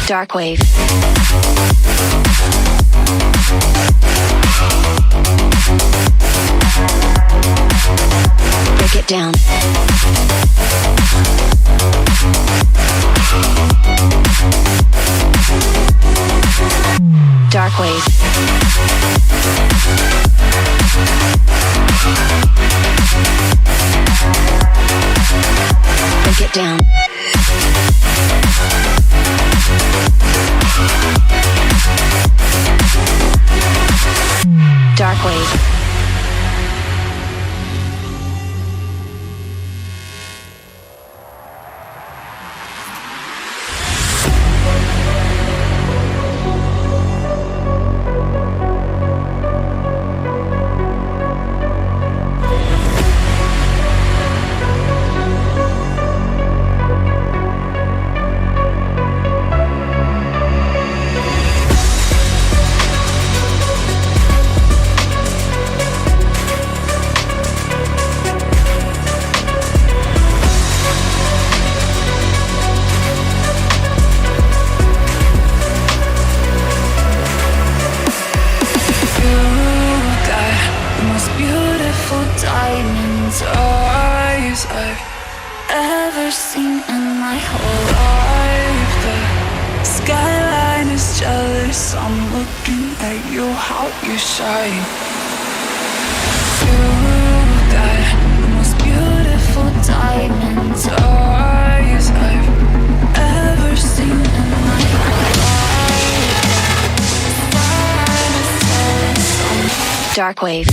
Dark wave. Break it down. Dark wave. Break it down. Dark wave. Diamonds eyes I've ever seen in my whole life. The skyline is jealous. I'm looking at you, how you shine. You got the most beautiful diamonds eyes I've ever seen in my whole life. The skyline is jealous. Dark wave.